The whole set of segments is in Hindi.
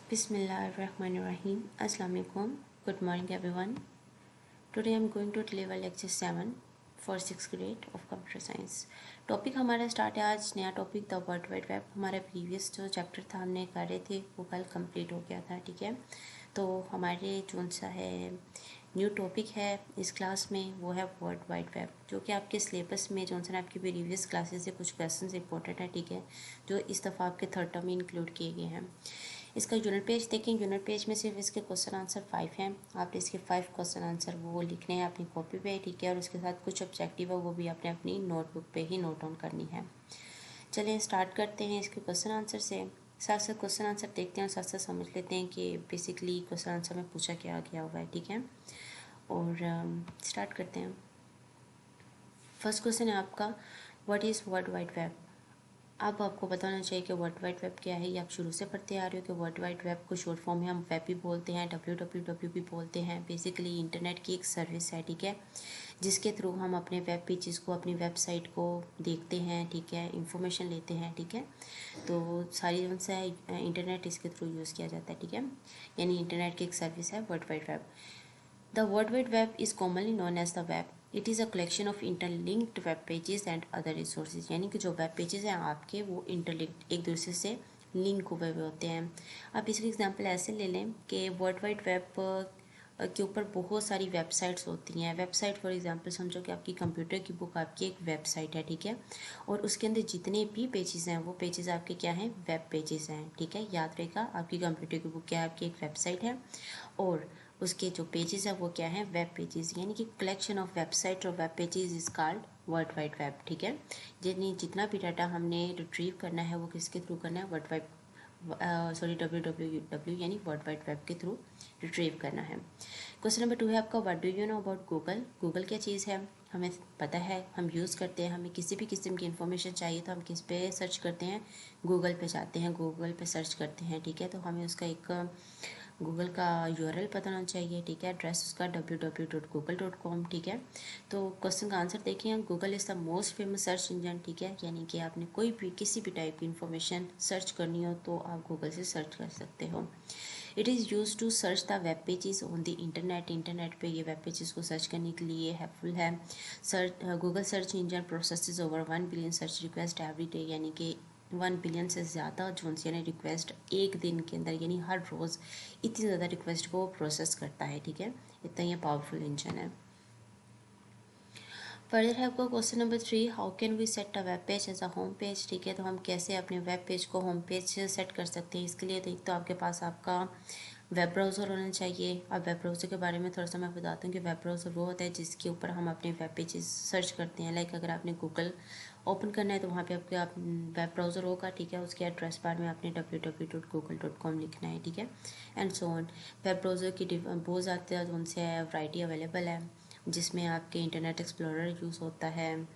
Bismillahirrahmanirrahim. Assalamu alaikum. Good morning everyone. Today I am going to deliver lecture 7 for 6th grade of computer science. Topic हमारा स्टार्ट है आज नया topic the world wide web. हमारा प्रीवियस जो चैप्टर था हमने कर रहे थे वो कल कंप्लीट हो गया था, ठीक है। तो हमारे जो सा है न्यू टॉपिक है इस क्लास में वो है वर्ल्ड वाइड वेब, जो कि आपके सिलेबस में जो सा आपकी प्रीवियस क्लासेस से कुछ क्वेश्चन इंपॉर्टेंट है, ठीक है, जो इस दफ़ा आपके थर्ड टर्म में इंक्लूड किए गए हैं। इसका यूनिट पेज देखें। यूनिट पेज में सिर्फ इसके क्वेश्चन आंसर 5 हैं। आपने इसके 5 क्वेश्चन आंसर वो लिखने हैं अपनी कॉपी पे, ठीक है, और उसके साथ कुछ ऑब्जेक्टिव है वो भी आपने अपनी नोटबुक पे ही नोट डाउन करनी है। चलिए स्टार्ट करते हैं इसके क्वेश्चन आंसर से। साथ साथ क्वेश्चन आंसर देखते हैं और साथ साथ समझ लेते हैं कि बेसिकली क्वेश्चन आंसर में पूछा क्या गया हुआ है, ठीक है। और स्टार्ट करते हैं। फर्स्ट क्वेश्चन है आपका, what is world wide web. अब आपको पता होना चाहिए कि वर्ल्ड वाइड वेब क्या है। ये आप शुरू से पढ़ते आ रहे हो कि वर्ल्ड वाइड वेब को शॉर्ट फॉर्म में हम वेब भी बोलते हैं, WWW भी बोलते हैं। बेसिकली इंटरनेट की एक सर्विस है, ठीक है, जिसके थ्रू हम अपने वेब पेजेस को, अपनी वेबसाइट को देखते हैं, ठीक है, इंफॉर्मेशन लेते हैं, ठीक है। तो सारी उनसे इंटरनेट इसके थ्रू यूज़ किया जाता है, ठीक है, यानी इंटरनेट की एक सर्विस है world wide web. The World Wide Web is commonly known as the web. It is a collection of interlinked web pages and other resources. यानी कि जो वेब पेजेस हैं आपके वो इंटरलिंक्ड एक दूसरे से लिंक हुए हुए होते हैं। आप इसकी एग्जांपल ऐसे ले लें कि वर्ल्ड वाइड वेब के ऊपर बहुत सारी वेबसाइट्स होती हैं। वेबसाइट फॉर एग्जांपल समझो कि आपकी कंप्यूटर की बुक आपकी एक वेबसाइट है, ठीक है, और उसके अंदर जितने भी पेजेस हैं वो पेजेस आपके क्या हैं, वेब पेजेस हैं, ठीक है। याद रहेगा आपकी कंप्यूटर की बुक क्या है, आपकी एक वेबसाइट है और उसके जो पेजेस है वो क्या है, वेब पेजेस, यानी कि कलेक्शन ऑफ वेबसाइट और web pages is called world wide web, ठीक है। जितना भी डाटा हमने रिट्रीव करना है वो किसके थ्रू करना है, वर्ल्ड वाइड WWW यानी वर्ल्ड वाइड वेब के थ्रू रिट्रीव करना है। क्वेश्चन नंबर 2 है आपका, what do you know about Google. Google क्या चीज़ है, हमें पता है, हम यूज़ करते हैं। हमें किसी भी किस्म की इन्फॉर्मेशन चाहिए तो हम किस पे सर्च करते हैं, गूगल पे जाते हैं, गूगल पे सर्च करते हैं, ठीक है। तो हमें उसका एक गूगल का URL पता होना चाहिए, ठीक है, एड्रेस उसका www.google.com, ठीक है। तो क्वेश्चन का आंसर देखिए, Google is the most famous search engine, ठीक है, यानी कि आपने कोई भी किसी भी टाइप की इन्फॉर्मेशन सर्च करनी हो तो आप गूगल से सर्च कर सकते हो। It is use to search the web pages on the internet. Internet पे ये वेब पेजेस को सर्च करने के लिए हेल्पफुल है। Google search engine processes over 1 billion search request every day, यानी कि 1 बिलियन से ज़्यादा जो यानी रिक्वेस्ट एक दिन के अंदर, यानी हर रोज़ इतनी ज़्यादा रिक्वेस्ट को प्रोसेस करता है, ठीक है, इतना ये पावरफुल इंजन है। फर्दर है आपका question number 3, how can we set a web page as a home page, ठीक है। तो हम कैसे अपने वेब पेज को होम पेज सेट कर सकते हैं। इसके लिए देख तो आपके पास आपका वेब ब्राउज़र होना चाहिए। अब वेब ब्राउज़र के बारे में थोड़ा सा मैं बताता हूँ कि वेब ब्राउज़र वो होता है जिसके ऊपर हम अपने वेब पेजेस सर्च करते हैं। लाइक अगर आपने गूगल ओपन करना है तो वहाँ पे आपके आप वेब ब्राउज़र होगा, ठीक है, उसके एड्रेस बार में आपने www.google.com लिखना है, ठीक है, and so on. Web browser की बहुत ज़्यादा उनसे वैरायटी अवेलेबल है, जिसमें आपके इंटरनेट एक्सप्लोरर यूज़ होता है,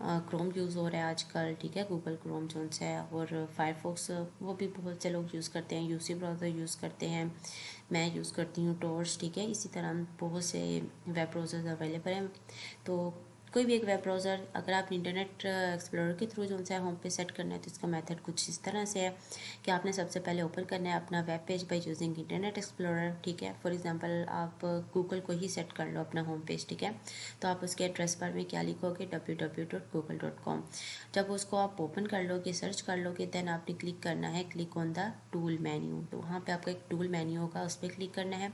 क्रोम यूज़ हो रहा है आजकल, ठीक है, गूगल क्रोम जो है, और फायरफॉक्स वो भी बहुत से लोग यूज़ करते हैं, यूसी ब्राउज़र यूज़ करते हैं, मैं यूज़ करती हूँ टॉर्च, ठीक है। इसी तरह बहुत से वेब ब्राउज़र्स अवेलेबल हैं। तो कोई भी एक वेब ब्राउज़र अगर आप इंटरनेट एक्सप्लोरर के थ्रू जो है होम पे सेट करना है तो इसका मेथड कुछ इस तरह से है कि आपने सबसे पहले ओपन करना है अपना web page by using internet explorer, ठीक है। फॉर एग्जांपल आप गूगल को ही सेट कर लो अपना होम पेज, ठीक है। तो आप उसके एड्रेस बार में क्या लिखोगे, www.google.com। जब उसको आप ओपन कर लोगे, सर्च कर लोगे, देन आपने क्लिक करना है, click on the tool menu. तो वहाँ पे आपका एक टूल मेन्यू होगा, उस पर क्लिक करना है।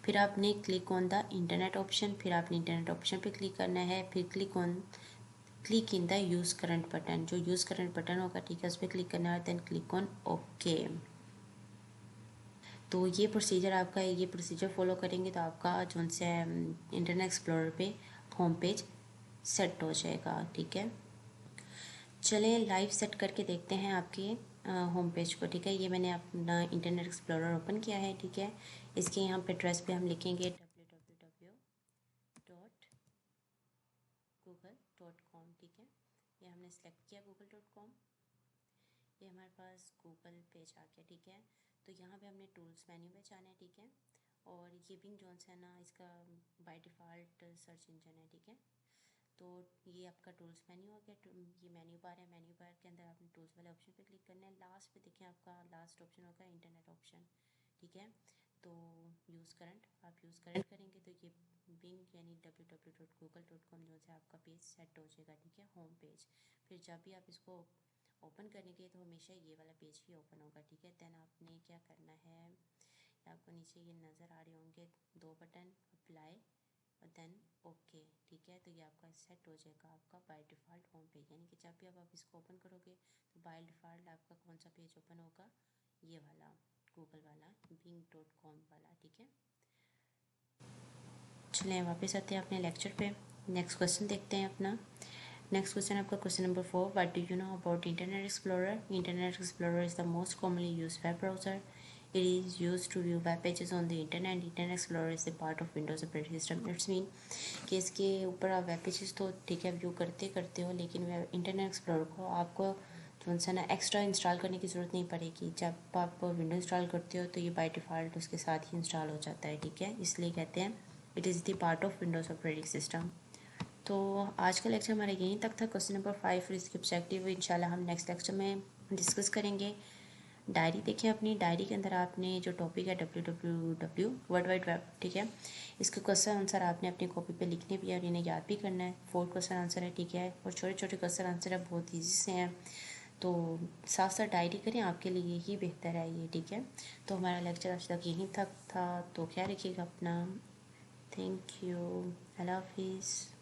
फिर आपने click on the internet option, फिर आपने इंटरनेट ऑप्शन पे क्लिक करना है। फिर click in the use current button, जो यूज़ करंट बटन होगा, ठीक है, उस पर क्लिक करना है, देन क्लिक ऑन ओके। तो ये प्रोसीजर आपका है, ये प्रोसीजर फॉलो करेंगे तो आपका जो से इंटरनेट एक्सप्लोरर पे होम पेज सेट हो जाएगा, ठीक है। चलें लाइव सेट करके देखते हैं आपके होम पेज को, ठीक है। ये मैंने अपना इंटरनेट एक्सप्लोरर ओपन किया है, ठीक है। इसके यहाँ पे एड्रेस पे हम लिखेंगे www.google.com, ठीक है। ये हमने सेलेक्ट किया google.com, ये हमारे पास गूगल पेज आ गया, ठीक है। तो यहाँ पे हमने टूल्स मेन्यू में जाना है, ठीक है। और ये बिंग जोन्स है ना, इसका बाय डिफ़ॉल्ट सर्च इंजन है, ठीक है। तो ये आपका टूल्स मेन्यू हो गया। ये मेन्यू बार है, मेन्यू बार के अंदर आपने टूल्स वाले ऑप्शन पे क्लिक करना है। लास्ट पे देखें आपका लास्ट ऑप्शन होगा इंटरनेट ऑप्शन, ठीक है। तो यूज़ करंट, आप यूज़ करंट करेंगे तो ये बिंग यानी www.google.com जो है आपका पेज सेट हो जाएगा, ठीक है, होम पेज। फिर जब भी आप इसको ओपन करेंगे तो हमेशा ये वाला पेज ही ओपन होगा, ठीक है। देन आपने क्या करना है, आपको नीचे ये नज़र आ रहे होंगे 2 बटन, अप्लाई और देन ओके, ठीक है। तो ये आपका सेट हो जाएगा आपका बाय डिफ़ॉल्ट होम पेज, यानी कि जब भी आप इसको ओपन करोगे तो बाय डिफ़ॉल्ट आपका कौन सा पेज ओपन होगा, ये वाला गूगल वाला bing.com वाला, ठीक है। चलिए वापस आते हैं अपने लेक्चर पे। नेक्स्ट क्वेश्चन देखते हैं अपना। नेक्स्ट क्वेश्चन आपका question number 4, what do you know about internet explorer? Internet explorer is the most commonly used web browser. It is used to view web pages on the internet. Internet Explorer is a part of Windows operating system. It's mean कि इसके ऊपर आप वेब पेजेस तो ठीक है व्यू करते हो, लेकिन इंटरनेट एक्सप्लोरर को आपको तो सा ना एक्स्ट्रा इंस्टॉल करने की ज़रूरत नहीं पड़ेगी। जब आप विंडो इंस्टॉल करते हो तो ये बाय डिफ़ॉल्ट उसके साथ ही इंस्टॉल हो जाता है, ठीक है। इसलिए कहते हैं it is the part of Windows operating system. तो आज का लेक्चर हमारा यहीं तक था, क्वेश्चन नंबर 5 फिर इसके ऑब्जेक्टिव इंशाल्लाह हम नेक्स्ट लेक्चर में डिस्कस करेंगे। डायरी देखें अपनी, डायरी के अंदर आपने जो टॉपिक है www वर्ल्ड वाइड वेब, ठीक है, इसके क्वेश्चन आंसर आपने अपनी कॉपी पे लिखने भी है और इन्हें याद भी करना है। 4 क्वेश्चन आंसर है, ठीक है, और छोटे छोटे क्वेश्चन आंसर है, बहुत ईजी से हैं। तो साथ साथ डायरी करें, आपके लिए ही बेहतर है ये, ठीक है। तो हमारा लेक्चर आज तक यहीं तक था, तो ख्याल रखिएगा अपना। थैंक यू, अल्लाह हाफिज़।